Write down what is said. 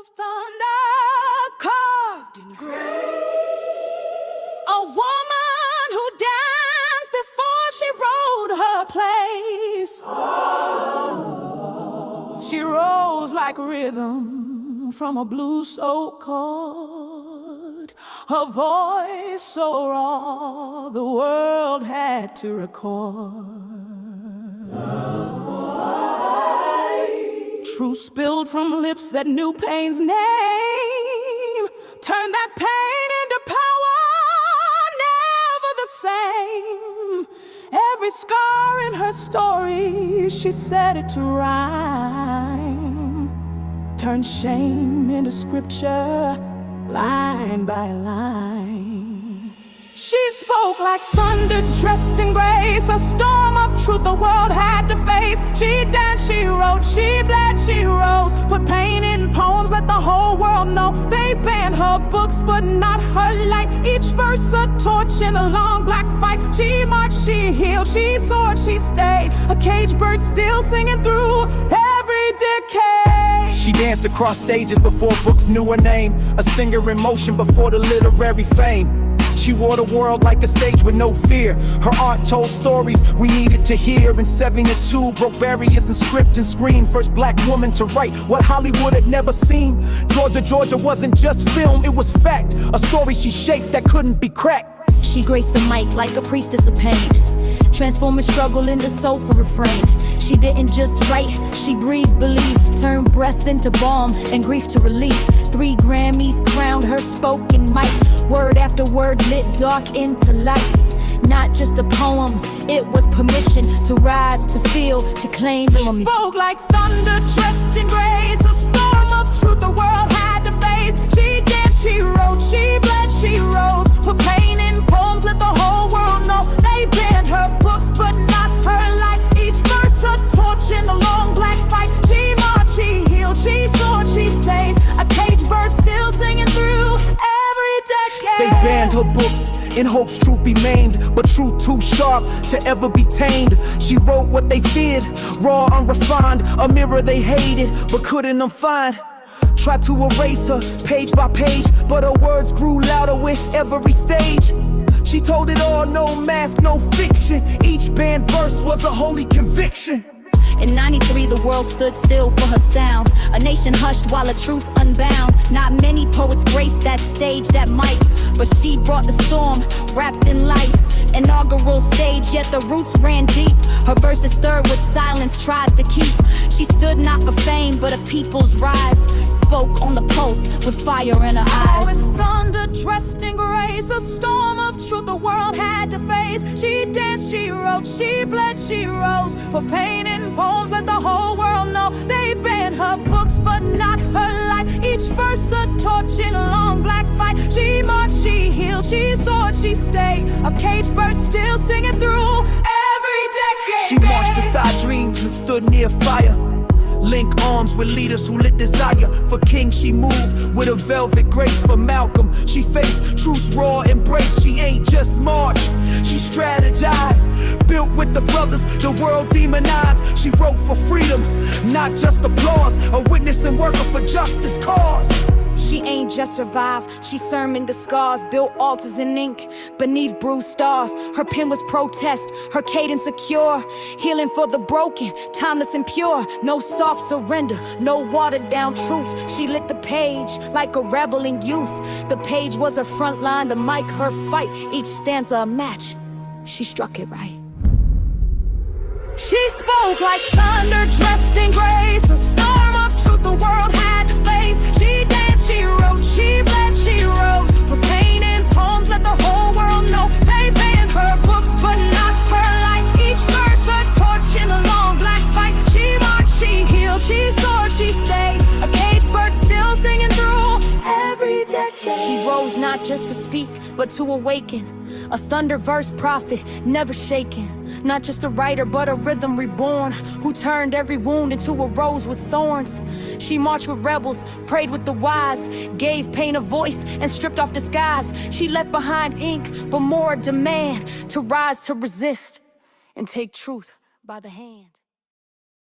of thunder carved in gray. A woman who danced before she wrote her place. She rose like rhythm from a blue-soaked chord. Her voice so raw the world had to record. Truth spilled from lips that knew pain's name. Turned that pain into power, never the same. Every scar in her story, she set it to rhyme. Turned shame into scripture, line by line. She spoke like thunder dressed in grace, a storm of truth the world had to face. She danced, she wrote, she bled, she rose, put pain in poems, let the whole world know. They banned her books, but not her light. Each verse a torch in a long black fight. She marched, she healed, she soared, she stayed. A caged bird still singing through every decade. She danced across stages before books knew her name, a singer in motion before the literary fame. She wore the world like a stage with no fear. Her art told stories we needed to hear. In 72, broke barriers in script and screen. First black woman to write what Hollywood had never seen. Georgia, Georgia wasn't just film, it was fact. A story she shaped that couldn't be cracked. She graced the mic like a priestess of pain, transforming struggle into soulful refrain. She didn't just write, she breathed belief, turned breath into balm and grief to relief. 3 Grammys crowned her spoken mic, word after word lit dark into light. Not just a poem, it was permission to rise, to feel, to claim. She spoke like thunder dressed in grace, a storm of truth the world had to face. She danced, she wrote, she bled, she rose, put pain in poems, let the whole world know. They banned her books, but not her life. Each verse a torch in a long black fight. She marched, she healed, she soared, she stayed. A caged bird still singing through every decade. They banned her books in hopes truth be maimed, but truth too sharp to ever be tamed. She wrote what they feared, raw, unrefined, a mirror they hated but couldn't unfind. Tried to erase her page by page, but her words grew louder with every stage. She told it all, no mask, no fiction. Each banned verse was a holy conviction. In 93, the world stood still for her sound. A nation hushed while the truth unbound. Not many poets graced that stage, that mic, but she brought the storm, wrapped in light. Inaugural stage, yet the roots ran deep. Her verses stirred with silence, tried to keep. She stood not for fame, but a people's rise. Spoke on the pulse with fire in her eyes. Oh, it's thunder dressed in grace, a storm of truth the world had to face. She danced, she wrote, she bled, she rose, put pain in poems, let the whole world know. They banned her books, but not her life. Each verse a torch in a long black fight. She marched, she healed, she soared, she stayed. A caged bird still singing through every decade. She marched beside dreams and stood near fire. Link arms with leaders who lit desire. For King she moved with a velvet grace. For Malcolm she faced truth's raw embrace. She ain't just marched, she strategized. Built with the brothers the world demonized. She wrote for freedom, not just applause. A witness and worker for justice cause. She ain't just survived, she sermoned the scars. Built altars in ink beneath bruised stars. Her pen was protest, her cadence a cure. Healing for the broken, timeless and pure. No soft surrender, no watered down truth. She lit the page like a rebel in youth. The page was her front line, the mic her fight. Each stanza a match, she struck it right. She spoke like thunder dressed in grace, a storm of truth the world had to face. She danced, she wrote, she bled, she rose, put pain in poems, let the whole world know. They banned her books, but not her life. Each verse a torch in a long black fight. She marched, she healed, she soared, she stayed. A caged bird still singing through every decade. She rose not just to speak, but to awaken. A thunder verse prophet, never shaken. Not just a writer, but a rhythm reborn, who turned every wound into a rose with thorns. She marched with rebels, prayed with the wise, gave pain a voice and stripped off disguise. She left behind ink, but more a demand to rise, to resist, and take truth by the hand.